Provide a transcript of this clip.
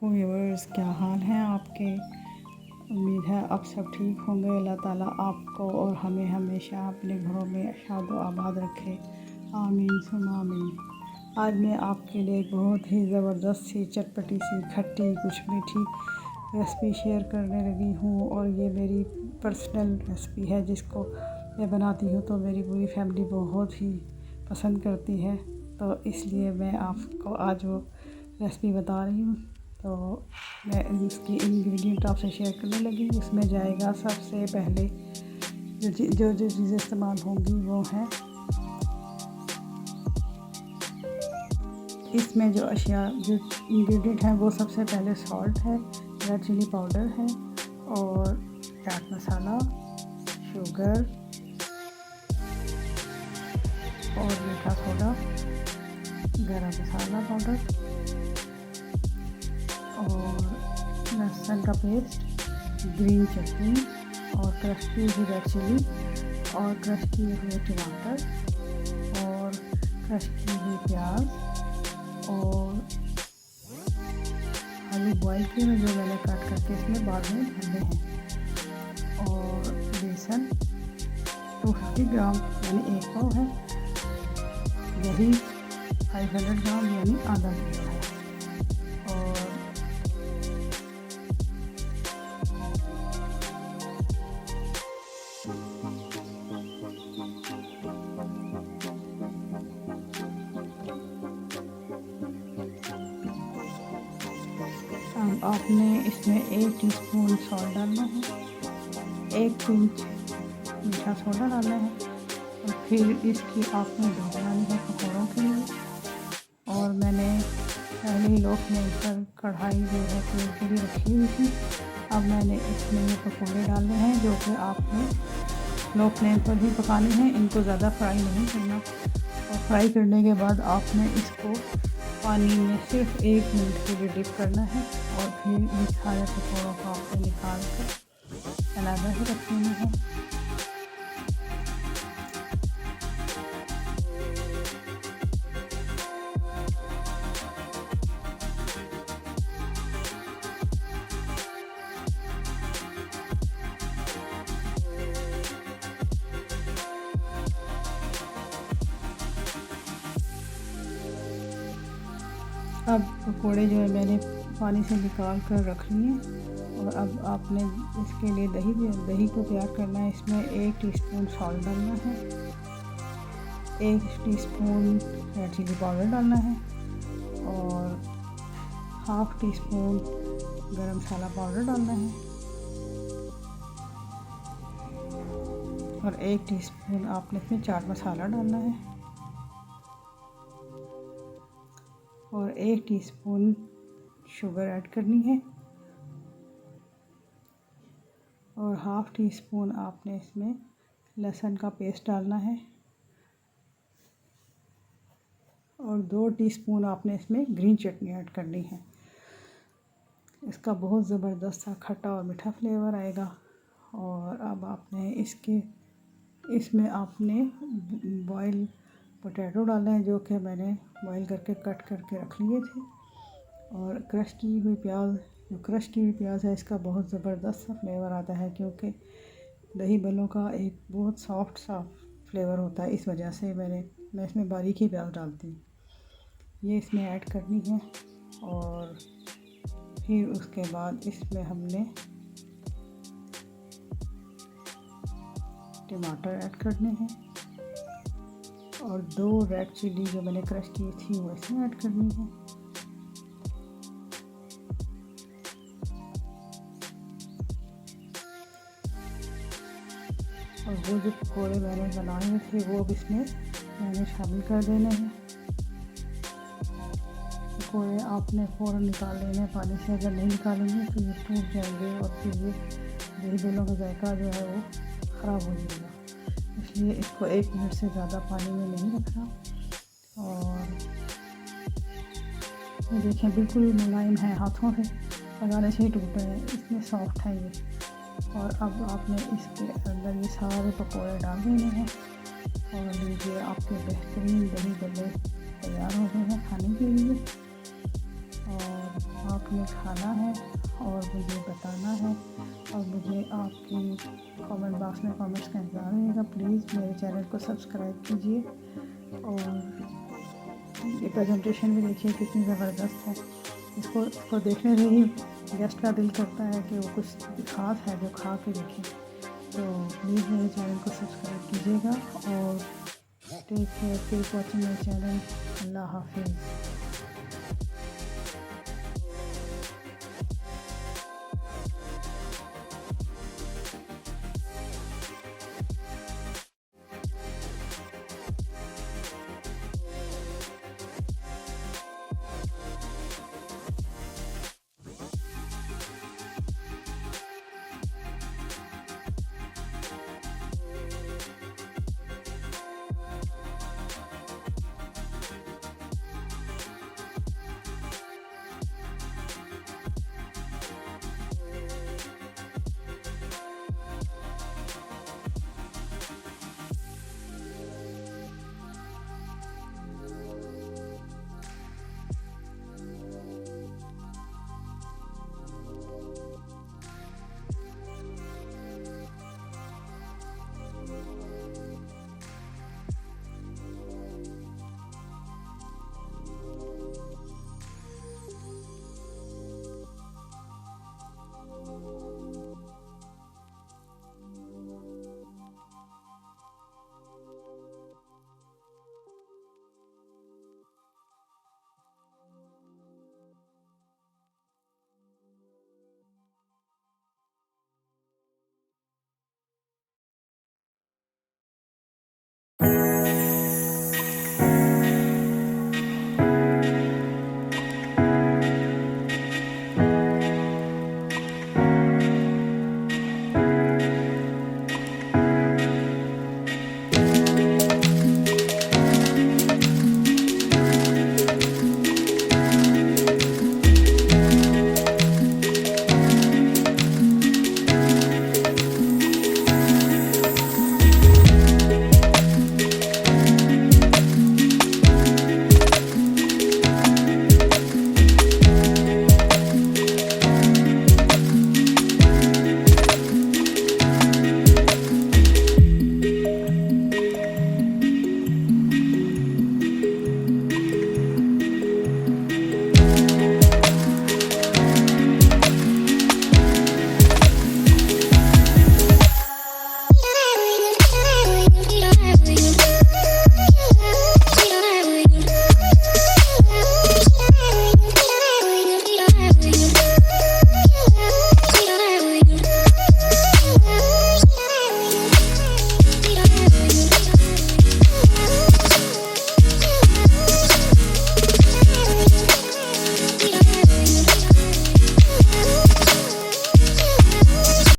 Viewers, क्या हाल है आपके। उम्मीद है आप सब ठीक होंगे। अल्लाह ताला आपको और हमें हमेशा अपने घरों में शाद आबाद रखे। आमीन सुम आमीन। आज मैं आपके लिए एक बहुत ही ज़बरदस्त सी चटपटी सी खट्टी कुछ मीठी रेसिपी शेयर करने लगी हूँ। और ये मेरी पर्सनल रेसिपी है जिसको मैं बनाती हूँ तो मेरी पूरी फैमिली बहुत ही पसंद करती है। तो इसलिए मैं आपको आज वो रेसिपी बता रही हूँ। तो मैं इसकी इंग्रेडिएंट आपसे शेयर करने लगी। उसमें जाएगा सबसे पहले जो चीज़ें इस्तेमाल होंगी वो हैं, इसमें जो अशिया जो इंग्रेडिएंट हैं वो सबसे पहले सॉल्ट है, रेड चिली पाउडर है और चाट मसाला, शुगर और मीठा सोडा, गरम मसाला पाउडर और लहसुन का पेस्ट, ग्रीन चटनी और क्रश की हुई रेड चिली और क्रश किए हुए टमाटर और क्रश की हुई प्याज और आलू बॉयल किए हुए जो मैंने काट करके इसमें बाद में डाले हैं और बेसन 250 ग्राम यानी 1 पाव है। दही 500 ग्राम यानी आधा किलो है। और अब आपने इसमें 1 टीस्पून सॉल्ट डालना है, 1 पिंच मीठा सोडा डालना है और फिर इसकी आपने डो बनानी है पकौड़ों के लिए। और मैंने पहले ही लो फ्लेम पर कढ़ाई जो है तेल के लिए रखी हुई थी। अब मैंने इसमें ये पकौड़े डालने हैं जो कि आपने लो फ्लेम पर ही पकाने हैं, इनको ज़्यादा फ्राई नहीं करना। और फ्राई करने के बाद आपने इसको पानी में सिर्फ 1 मिनट के लिए डिप करना है और फिर इन सारे पकौड़ों को आपने निकाल कर अलग ही रख देना है। अब पकोड़े जो है मैंने पानी से निकाल कर रख लिए और अब आपने इसके लिए दही को तैयार करना है। इसमें 1 टीस्पून सॉल्ट डालना है, 1 टीस्पून रेड चिली पाउडर डालना है और हाफ़ टी स्पून गरम मसाला पाउडर डालना है और 1 टीस्पून आपने इसमें चाट मसाला डालना है और 1 टीस्पून शुगर ऐड करनी है और हाफ़ टी स्पून आपने इसमें लहसुन का पेस्ट डालना है और 2 टीस्पून आपने इसमें ग्रीन चटनी ऐड करनी है। इसका बहुत ज़बरदस्त सा खट्टा और मीठा फ्लेवर आएगा। और अब आपने इसमें आपने बॉयल पोटैटो डालना है जो कि मैंने बॉयल करके कट करके रख लिए थे और क्रश की हुई प्याज, जो क्रश की हुई प्याज है इसका बहुत ज़बरदस्त सा फ्लेवर आता है क्योंकि दही बलों का एक बहुत सॉफ्ट सा फ्लेवर होता है। इस वजह से मैं इसमें बारीक ही प्याज डालती हूँ। ये इसमें ऐड करनी है और फिर उसके बाद इसमें हमने टमाटर ऐड करने हैं और 2 रेड चिली जो मैंने क्रश की थी वो इसमें ऐड करनी है और वो जो पकौड़े मैंने बनाए हुए थे वो अब इसमें मैंने शामिल कर देने हैं। पकौड़े आपने फ़ौरन निकाल लेने हैं पानी से, अगर नहीं निकालेंगे तो ये टूट जाएंगे और फिर ये दही बलों का जायका जो है वो ख़राब हो जाएगा। इसलिए इसको 1 मिनट से ज़्यादा पानी में नहीं रखना। और ये देखें बिल्कुल मुलायम है, हाथों से लगाने से ही टूट रहे हैं, इतने सॉफ्ट है ये। और अब आपने इसके अंदर ये सारे पकौड़े डाल देने हैं और लीजिए आपके बेहतरीन दही बल्ले तैयार हो गए हैं खाने के लिए। और आपने खाना है और मुझे बताना है, और मुझे आपकी कमेंट बॉक्स में कमेंट्स का इंतज़ार रहेगा। प्लीज़ मेरे चैनल को सब्सक्राइब कीजिए। और ये प्रेजेंटेशन भी देखिए कितनी ज़बरदस्त है। इसको देखने से ही गेस्ट का दिल करता है कि वो कुछ ख़ास है जो खा के देखें। तो प्लीज़ मेरे चैनल को सब्सक्राइब कीजिएगा और take care, keep watching my channel. अल्लाह हाफिज़।